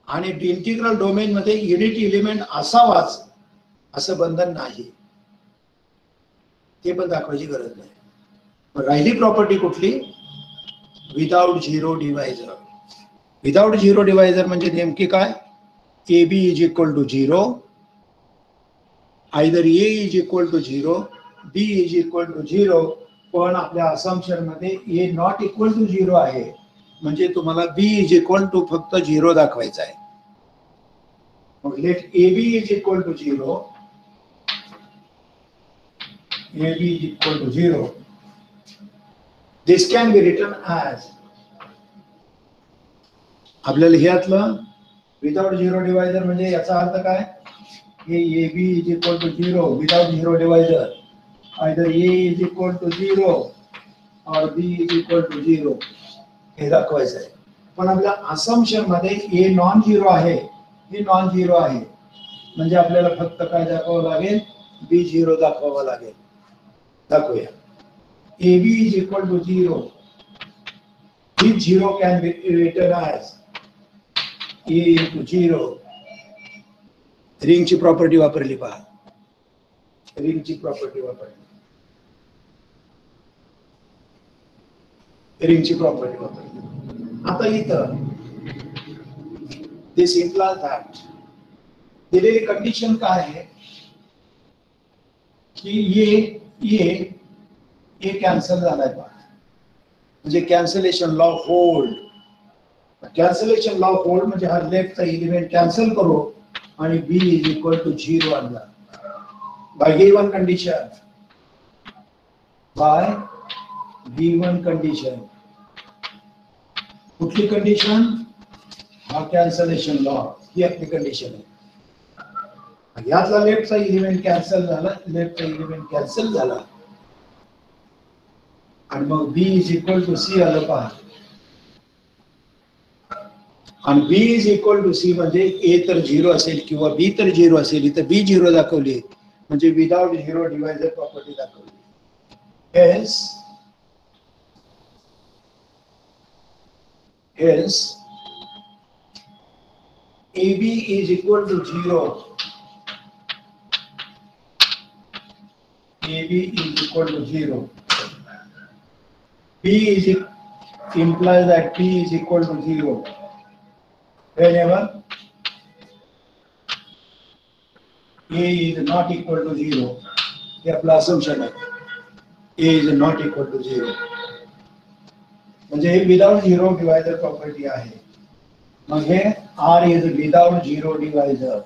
A: आणि इंटिग्रल डोमेन मध्ये युनिट एलिमेंट असावाच असं बंधन नाही. ते पण दाखवायची गरज नाही. राहिली प्रॉपर्टी कुठली? Without zero divisor. Without zero divisor म्हणजे नेमकी काय? AB is equal to 0. Either A is equal to 0, B is equal to 0, पण आपल्या असम्पशन मध्ये ए नॉट इक्वल टू 0 आहे, म्हणजे तुम्हाला बी इज इक्वल टू फक्त 0 दाखवायचा आहे. Let A B is equal to 0, A B is equal to 0. This can be written as, आपल्याला ह्यातलं विदाउट 0 डिवायझर म्हणजे याचा अर्थ काय, हे A B is equal to 0 without 0 divisor, either a is equal to 0 or b is equal to 0 हे दाखवायचं आहे. पण आपल्या असम्पशन मध्ये a नॉन झिरो आहे, हे नॉन झिरो आहे, म्हणजे आपल्याला फक्त काय दाखवावं लागेल, b 0 दाखवावं लागेल. दाखवूया. a b is equal to 0, this 0 can be written as a into 0. रिंगची property वापरली पहा, रिंगची प्रॉपर्टी वापरली, रिंगची प्रॉपर्टी वापरली. आता इथं दिस इम्प्लाइज दॅट दिलेली कंडिशन काय आहे की ये कॅन्सल झालाय पहा, म्हणजे cancellation law hold. Cancellation law hold म्हणजे हा लेफ्टचा एलिमेंट कॅन्सल करू आणि बी इज इक्वल टू 0 आणला bye given condition, bye given condition. कुठली कंडिशन, हा कॅन्सलेशन लॉ, ही आपली कंडिशन आहे. यातला लेफ्टचा एलिमेंट कॅन्सल झाला, लेफ्टचा एलिमेंट कॅन्सल झाला आणि मग बी इज इक्वल टू सी आलं पहा. आणि बी इज इक्वल टू सी म्हणजे ए तर 0 असेल किंवा बी तर 0 असेल, इथं बी 0 दाखवली म्हणजे विदाउट 0 डिवायझर प्रॉपर्टी दाखवली. Hence AB is equal to 0. AB is equal to 0. P is implies that P is equal to 0 whenever A is not equal to 0. हे आपलं assumption आहे. A is not equal to 0. म्हणजे हे without 0 divisor property आहे. मग हे R is without 0 divisor.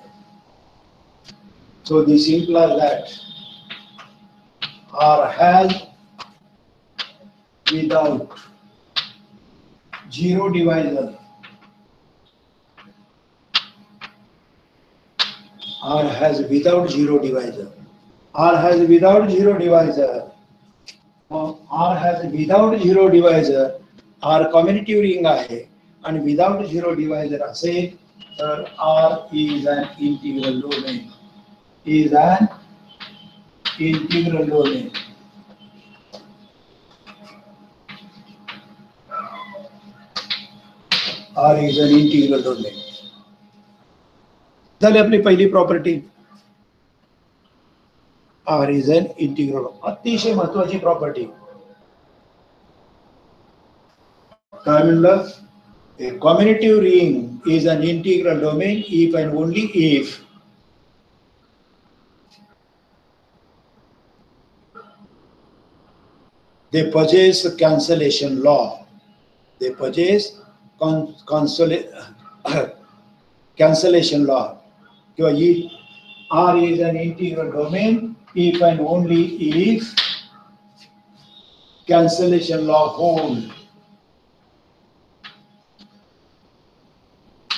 A: So this implies that R has without 0 divisor. R has without 0 divisor. R has without 0 divisor. R has without 0 divisor. R commutative ring आहे आणि without 0 divisor असेल तर R is an integral domain. Is an integral domain. R is an integral domain. झाली आपली पहिली property, R is an integral. अतिशय महत्वाची property. काय म्हणलं, a commutative ring is an integral domain if and only if they possess cancellation law. They possess cancellation law. R is an integral domain if and only if cancellation law holds.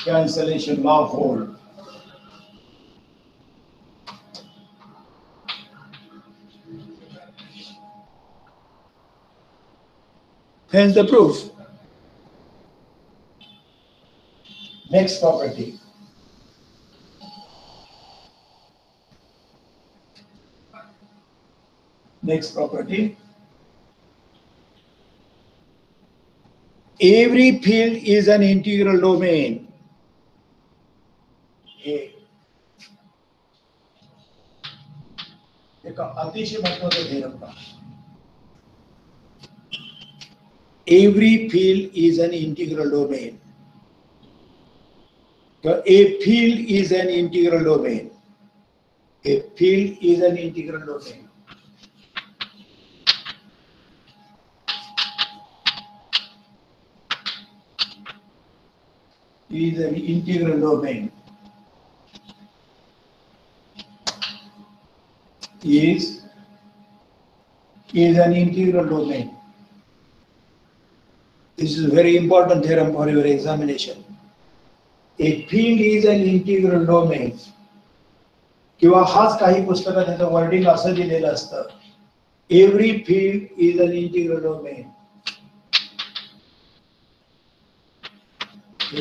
A: Cancellation law hold. Hence the proof. Next property. Next property. Every field is an integral domain. एक अतिशय महत्वाचं ध्येय होता. Every field is an integral domain. A field is an integral domain. A field is an integral domain. is an integral domain. Is an integral domain. This is a very important theorem for your examination. A field is an integral domain. किंवा हाच काही पुस्तकात त्याचं wording असं दिलेलं असतं. Every field is an integral domain.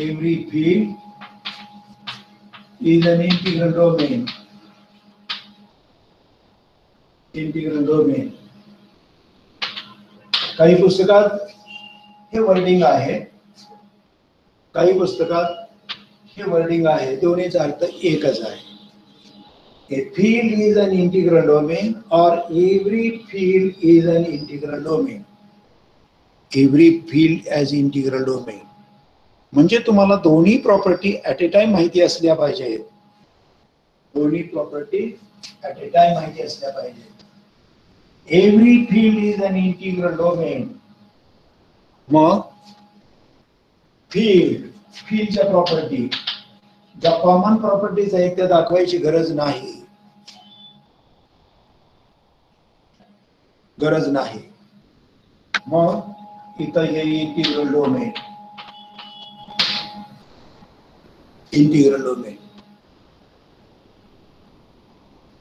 A: Every field is an integral domain. Integral domain. काही पुस्तकात हे वर्डिंग आहे, काही पुस्तकात हे वर्डिंग आहे, दोन्हीचा अर्थ एकच आहे. A field is an integral domain or every field is an integral domain. Every field as integral domain. म्हणजे तुम्हाला दोन्ही प्रॉपर्टी ऍट ए टाइम माहिती असल्या पाहिजे. दोन्ही प्रॉपर्टी ऍट ए टाइम माहिती असल्या पाहिजे. Every field is an integral domain. मग फील्डच्या प्रॉपर्टी ज्या कॉमन प्रॉपर्टीज आहेत त्या दाखवायची गरज नाही. मग इथं हे इंटिग्रल डोमेन.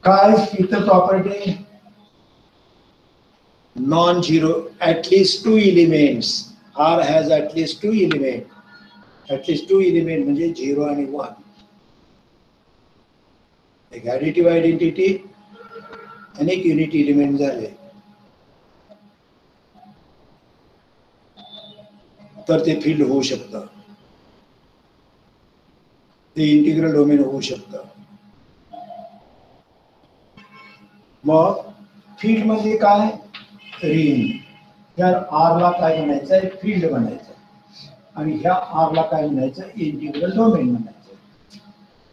A: काय इथं property? non-zero, at least two elements. R has at least two elements. At least two elements म्हणजे 0 आणि 1. एक additive identity आणि एक unity element झाले. तर ते फील्ड होऊ शकतं. ते इंटिग्रल डोमेन होऊ शकतं. मग फील्ड म्हणजे काय? रिंग. ह्या आर ला काय म्हणायचं आहे? फील्ड म्हणायचं. आणि ह्या आर ला काय म्हणायचं? इंटिग्रल डोमेन म्हणायचं.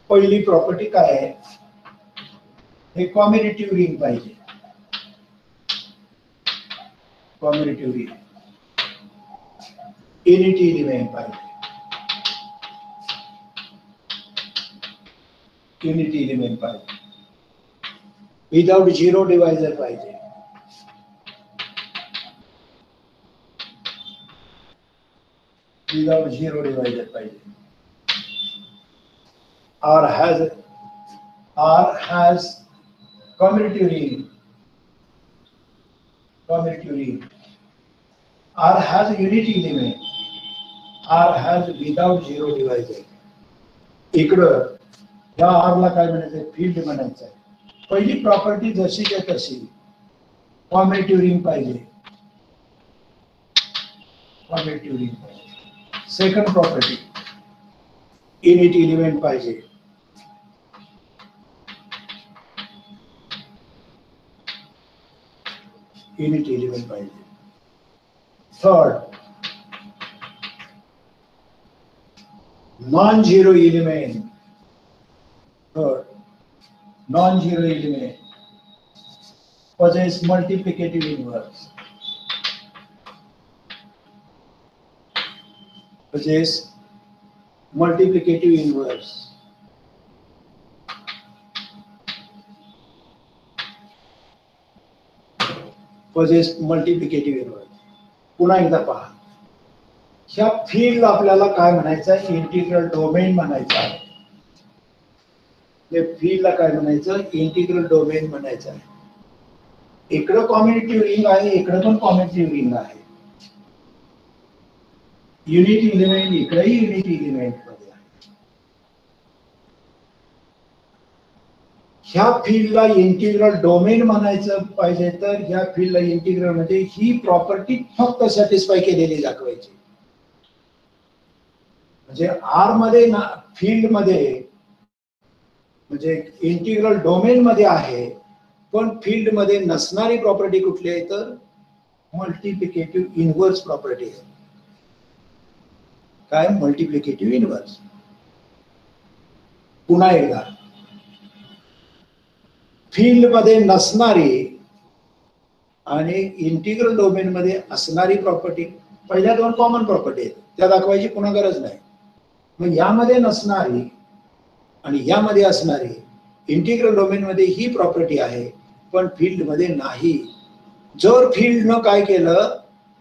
A: पहिली प्रॉपर्टी काय आहे? हे कॉम्युटेटिव्ह रिंग पाहिजे. कॉम्युटेटिव्ह रिंग. युनिटी एलिमेंट पाहिजे. युनिटी एलिमेंट पाहिजे. विदाउट झिरो डिवायझर पाहिजे. Without zero divisor पाहिजे. R has commutative ring. R has unity element. R has without zero divisor. इकडं या R ला काय म्हणायचं? फील्ड म्हणायचं आहे. पहिली प्रॉपर्टी जशीच्या तशी कॉम्युटेटिव्ह रिंग पाहिजे. कॉम्युटेटिव्ह रिंग पाहिजे. सेकंड प्रॉपर्टी युनिटी एलिमेंट पाहिजे. युनिटी एलिमेंट पाहिजे. Third non zero element. possess multiplicative inverse. Possess multiplicative inverse. Possess multiplicative inverse. पुन्हा एकदा पहा. ह्या फील्ड आपल्याला काय म्हणायचं आहे? इंटिग्रल डोमेन म्हणायचं आहे. हे फील्डला काय म्हणायचं? इंटिग्रल डोमेन म्हणायचं आहे. इकडं कॉम्युटेटिव्ह रिंग आहे, इकडं पण कॉम्युटेटिव्ह रिंग आहे. युनिटी एलिमेंट इकडेही युनिटी एलिमेंट मध्ये आहे. ह्या फील्डला इंटिग्रल डोमेन म्हणायचं पाहिजे तर ह्या फील्डला इंटिग्रल म्हणजे ही प्रॉपर्टी फक्त सॅटिस्फाय केलेली दाखवायची. म्हणजे आर मध्ये ना फील्ड मध्ये म्हणजे इंटिग्रल डोमेन मध्ये आहे, पण फील्ड मध्ये नसणारी प्रॉपर्टी कुठली आहे तर मल्टिप्लिकेटिव्ह इनव्हर्स प्रॉपर्टी आहे. काय? Multiplicative inverse. पुन्हा एकदा फील्ड मध्ये नसणारी आणि इंटिग्रल डोमेन मध्ये असणारी प्रॉपर्टी. पहिल्या दोन कॉमन प्रॉपर्टी आहेत, त्या दाखवायची पुन्हा गरज नाही. मग यामध्ये नसणारी आणि यामध्ये असणारी इंटिग्रल डोमेन मध्ये ही प्रॉपर्टी आहे, पण फील्ड मध्ये नाही. जर फील्ड न काय केलं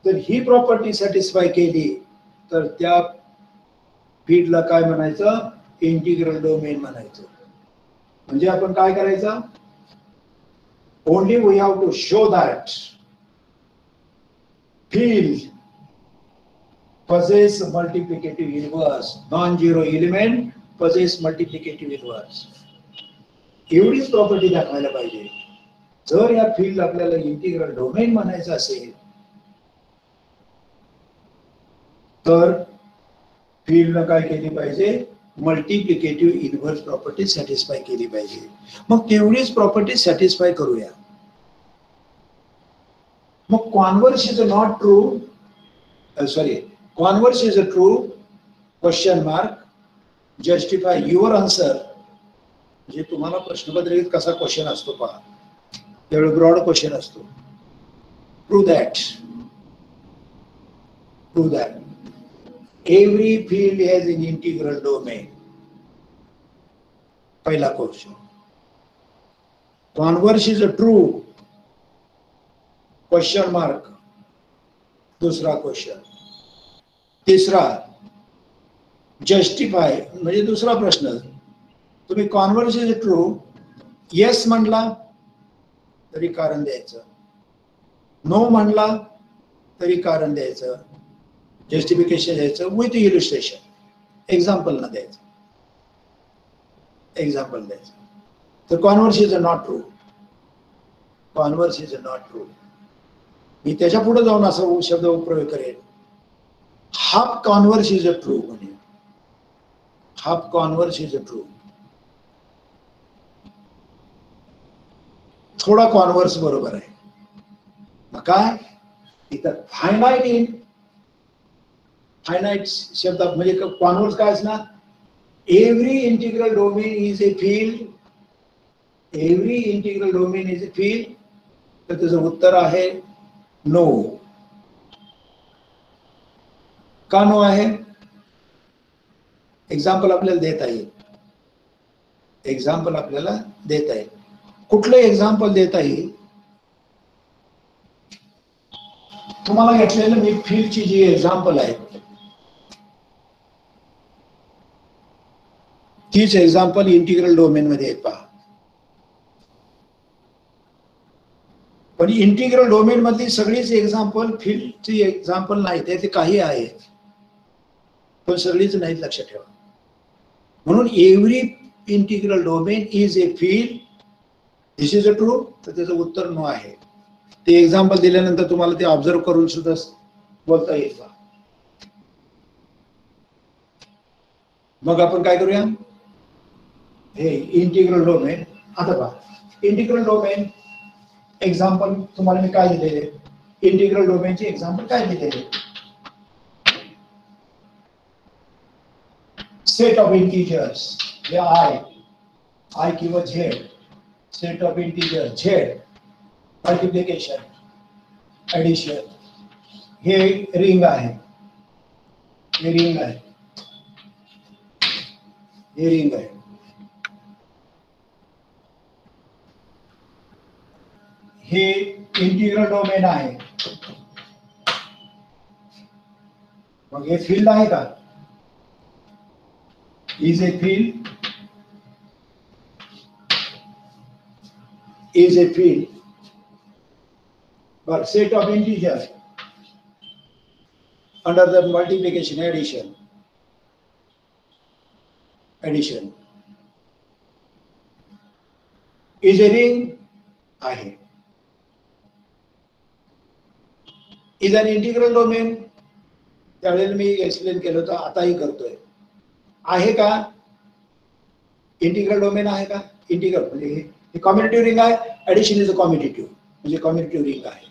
A: तर ही प्रॉपर्टी सॅटिस्फाय केली तर त्या फील्डला काय म्हणायचं, इंटिग्रल डोमेन म्हणायचं. म्हणजे आपण काय करायचं, only we have to show that field possess multiplicative inverse, non-zero element possess multiplicative inverse. एवढीच प्रॉपर्टी दाखवायला पाहिजे. जर या फील्ड आपल्याला इंटिग्रल डोमेन म्हणायचं असेल तर फील्डनं काय केली पाहिजे, मल्टिप्लिकेटिव्ह इनव्हर्स प्रॉपर्टी सॅटिस्फाय केली पाहिजे. मग तेवढीच प्रॉपर्टी सॅटिस्फाय करूया. मग converse is not true, sorry, converse is a true question mark justify your answer. म्हणजे तुम्हाला प्रश्नपत्रिकेत कसा क्वेश्चन असतो पहा, त्यावेळी ब्रॉड क्वेश्चन असतो. Prove that every field has an integral domain. पहिला question. Converse is a true question mark दुसरा क्वेश्चन. तिसरा जस्टिफाय म्हणजे दुसरा प्रश्न, तुम्ही कॉन्व्हर्स इज ट्रू येस म्हणला तरी कारण द्यायचं, नो म्हणला तरी कारण द्यायचं, जस्टिफिकेशन द्यायचं विथ इलिस्ट्रेशन, एक्झाम्पल न द्यायचं, एक्झाम्पल द्यायचं. तर converse is not true, converse is not true. मी त्याच्या पुढे जाऊन असा शब्द प्रयोग करेन, half converse is a true म्हणजे half converse is a true. थोडा कॉन्व्हर्स बरोबर आहे. मग काय इथं फायनाइट शब्द म्हणजे कॉन्व्हर्स काय असणार, every integral domain is a field, every integral domain is a field. तर त्याचं उत्तर आहे नो. का नो आहे, एक्झाम्पल आपल्याला देता येईल, एक्झाम्पल आपल्याला देता येईल. कुठलं एक्झाम्पल देता येईल, तुम्हाला घेतलेलं मी फील्डची जी एक्झाम्पल आहे तीच एक्झाम्पल इंटिग्रल डोमेन मध्ये आहेत पहा. पण इंटिग्रल डोमेन मधली सगळीच एक्झाम्पल फील्डची एक्झाम्पल नाही, त्याचे काही आहेत पण सगळीच नाहीत, लक्षात ठेवा. म्हणून every integral domain is a field, this is a true, तर त्याचं उत्तर नो आहे. ते एक्झाम्पल दिल्यानंतर तुम्हाला ते ऑब्झर्व करून सुद्धा बोलता येईल. मग आपण काय करूया, हे इंटिग्रल डोमेन आता पहा. इंटिग्रल डोमेन एक्झाम्पल तुम्हाला मी काय दिलेले, इंटिग्रल डोमेनचे एक्झाम्पल काय दिलेले, सेट ऑफ इंटिजर्स, हे आय किंवा Z, set of integer Z, multiplication, addition, हे रिंग आहे, हे रिंग आहे, हे रिंग आहे. हे इंटिग्रल डोमेन आहे. मग हे फील्ड आहे का, is a field, is a field. but set of integer under the multiplication addition is a ring आहे, is an integral domain. त्यावेळेला मी एक्सप्लेन केलं होतं, आताही करतोय. आहे का इंटिग्रल डोमेन, आहे का इंटिग्रल म्हणजे कॉम्युटेटिव्ह रिंग आहे, ऍडिशन इज अ कॉम्युटेटिव्ह म्हणजे कॉम्युटेटिव्ह रिंग आहे.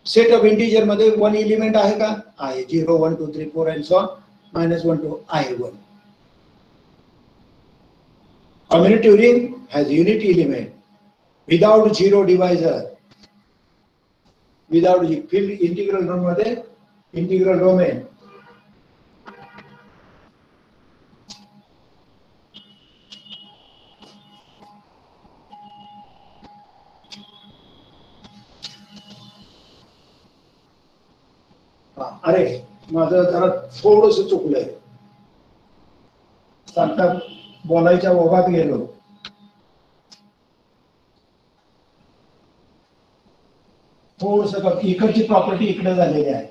A: सेट ऑफ इंटिजर मध्ये वन एलिमेंट आहे का, आहे, 0 1 2 3 4 अँड सो ऑन, -1 2 आहे 1. Commutative ring has unit element without zero divisor, without field. Integral मध्ये इंटिग्रल डोमेन अरे माझं जरा थोडस चुकलंय, सांगता बोलायच्या ओघात गेलो. थोडस इकडची प्रॉपर्टी इकडे झालेली आहे.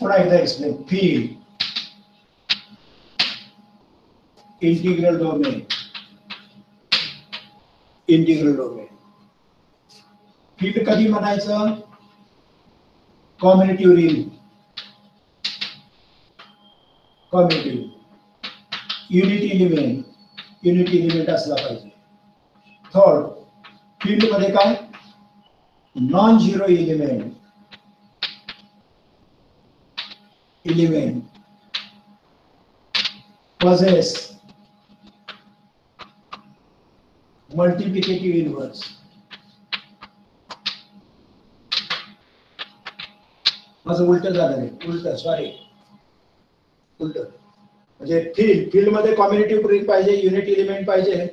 A: पुन्हा एकदा explain. Field, integral domain, integral domain. Field कधी म्हणायचं? Commutative ring, commutative. Unit element, unit element असला पाहिजे. थर्ड, फील्ड मध्ये काय? Non zero element, element possess multiplicative inverse. माझं उलट झालं नाही, उलट सॉरी, उलट. म्हणजे फील्ड मध्ये कॉम्युनिटिव्ह रिंग पाहिजे, युनिट एलिमेंट पाहिजे,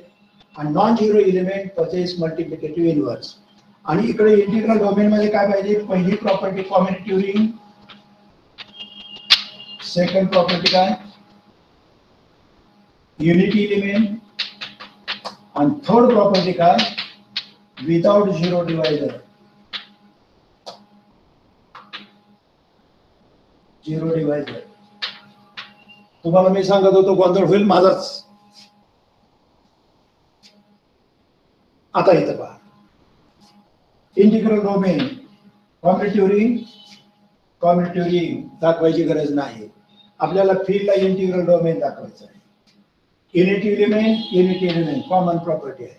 A: आणि non zero element possess multiplicative inverse. आणि इकडे इंटिग्रल डोमेन मध्ये काय पाहिजे? पहिली प्रॉपर्टी कॉम्युनिटिव्ह रिंग, सेकंड प्रॉपर्टी काय? युनिटी एलिमेंट, आणि थर्ड प्रॉपर्टी काय? Without zero divisor. Zero divisor. तुम्हाला मी सांगत होतो गोंधळ होईल माझाच. आता इथं पहा, इंटिग्रल डोमेन कॉम्युनिटिव्ह रिंग, कॉम्युनिटिव्ह रिंग दाखवायची गरज नाही. आपल्याला फील्डला इंटिग्रल डोमेन दाखवायचं आहे. Unity element, unity element common property आहे.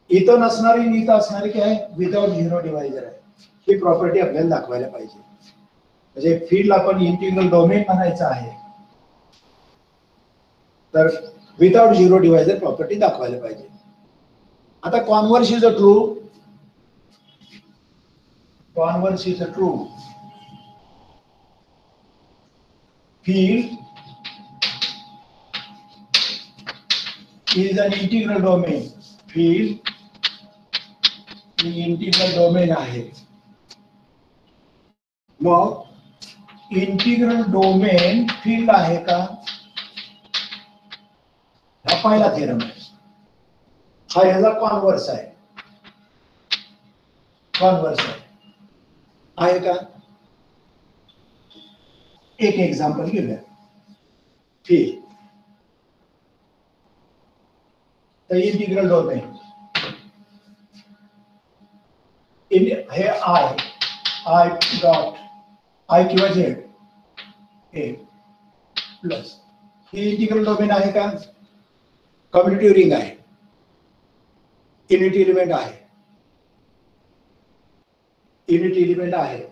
A: इथं नसणारी, इथं असणारी काय आहे? विदाउट झिरो डिवायझर आहे. ही प्रॉपर्टी आपल्याला दाखवायला पाहिजे. म्हणजे फील्ड आपण इंटिग्रल डोमेन म्हणायचं आहे, तर विदाउट झिरो डिवायझर प्रॉपर्टी दाखवायला पाहिजे. आता converse is a true, converse is a true. Field is an integral domain. Field integral domain आहे. मग इंटिग्रल डोमेन फील्ड आहे का? हा पहिला थेरम आहे. हा याचा कॉन्व्हर्स आहे. कॉन्व्हर्स आहे का? एक एक्झाम्पल घेऊया. फील्ड तर इंटिग्रल डोमेन हे आय डॉट आय किंवा झेड ए प्लस हे इंटिग्रल डोमेन आहे का? कम्युनिटिव्ह रिंग आहे, युनिट एलिमेंट आहे, युनिट एलिमेंट आहे,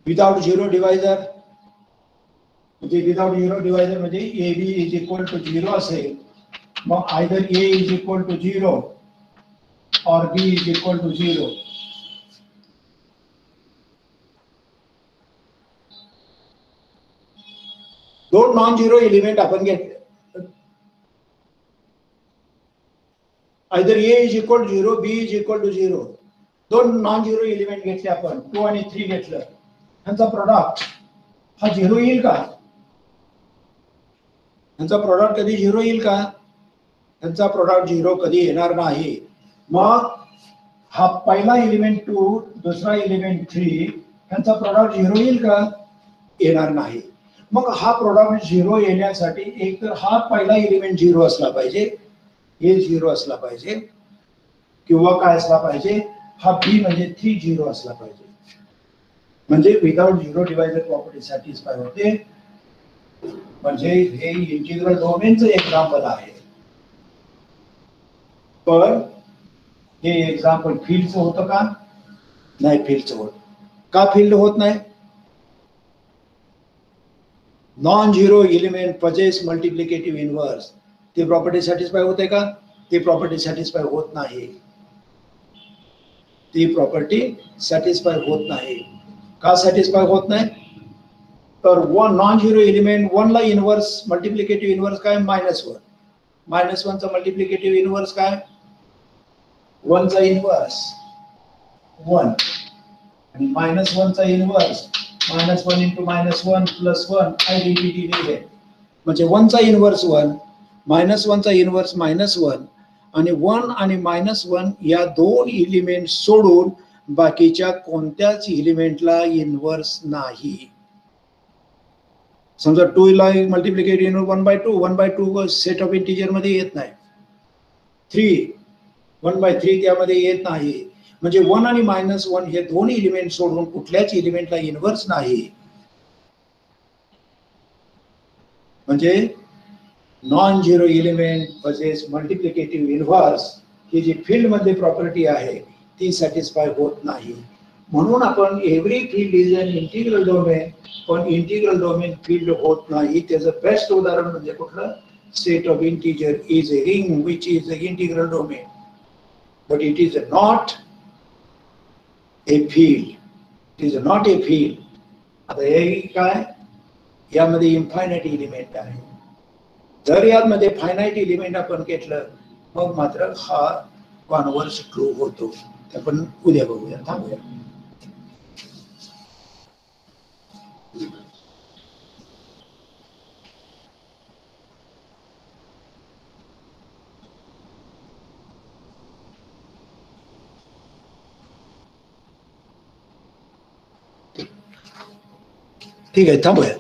A: विदाउट झिरो डिवायझर. म्हणजे विदाउट झिरो डिवायझर म्हणजे A B is equal to zero असेल, मग either A is equal to zero और बी इज इक्वल टू झिरो. दोन नॉन झिरो एलिमेंट आपण घेतले, either A is equal to zero, B is equal to zero. दोन non zero element घेतले आपण, 2 आणि 3 घेतलं, त्यांचा प्रोडक्ट हा झिरो येईल का? त्यांचा प्रोडक्ट कधी झिरो येईल का? त्यांचा प्रोडक्ट झिरो कधी येणार नाही. मग हा पहिला एलिमेंट 2, दुसरा एलिमेंट 3, त्यांचा प्रोडक्ट झिरो येईल का? येणार नाही. मग हा प्रोडक्ट झिरो येण्यासाठी एक तर हा पहिला एलिमेंट झिरो असला पाहिजे, हे झिरो असला पाहिजे, किंवा काय असला पाहिजे? हा बी म्हणजे 3 झिरो असला पाहिजे. म्हणजे without zero divisor property satisfy होते. म्हणजे हे इंटिग्रल डोमेनचं एक्झाम्पल आहे. पण हे एक्झाम्पल फील्डचं होतं का? नाही, फील्डचं होत. का फील्ड होत नाही? Non zero element possess multiplicative inverse. ती प्रॉपर्टी सॅटिस्फाय होते का? ती प्रॉपर्टी सॅटिस्फाय होत नाही. ती प्रॉपर्टी सॅटिस्फाय होत नाही. का सॅटिस्फाय होत नाही? तर वन नॉन झिरो एलिमेंट 1 ला इनव्हर्स मल्टिप्लिकेटिव्ह इनव्हर्स काय? -1. -1 चा मल्टिप्लिकेटिव्ह इनव्हर्स काय? 1चा इन्व्हर्स 1 आणि -1चा इन्व्हर्स -1 into -1 plus 1 आयडेंटिटी लिहिले म्हणजे 1चा इन्व्हर्स 1 -1चा इन्व्हर्स -1 आणि 1 आणि -1 या दोन एलिमेंट सोडून बाकीच्या कोणत्याच एलिमेंटला इन्व्हर्स नाही. समजा 2 ला मल्टिप्लिकेट इन 1/2 1/2 सेट ऑफ इंटिजर मध्ये येत नाही. 3 1/3 त्यामध्ये येत नाही. म्हणजे 1 आणि -1 हे दोन एलिमेंट सोडून कुठल्याच एलिमेंटला इन्व्हर्स नाही. म्हणजे non zero element possess multiplicative inverse ही जी फील्ड मध्ये प्रॉपर्टी आहे ती सॅटिस्फाय होत नाही. म्हणून आपण every field is an integral domain, पण इंटिग्रल डोमेन फील्ड होत नाही. त्याचं बेस्ट उदाहरण म्हणजे कुठलं? Set of integer is a ring which is a integral domain, but it is not a field. It is not a field. आता हे काय? यामध्ये इन्फायनाइट एलिमेंट आहे. जर यामध्ये फायनाइट एलिमेंट आपण घेतलं मग मात्र हा कॉन्व्हर्स ट्रू होतो. आपण उद्या बघूया. थांबूया. ठीक आहे, थांबूया.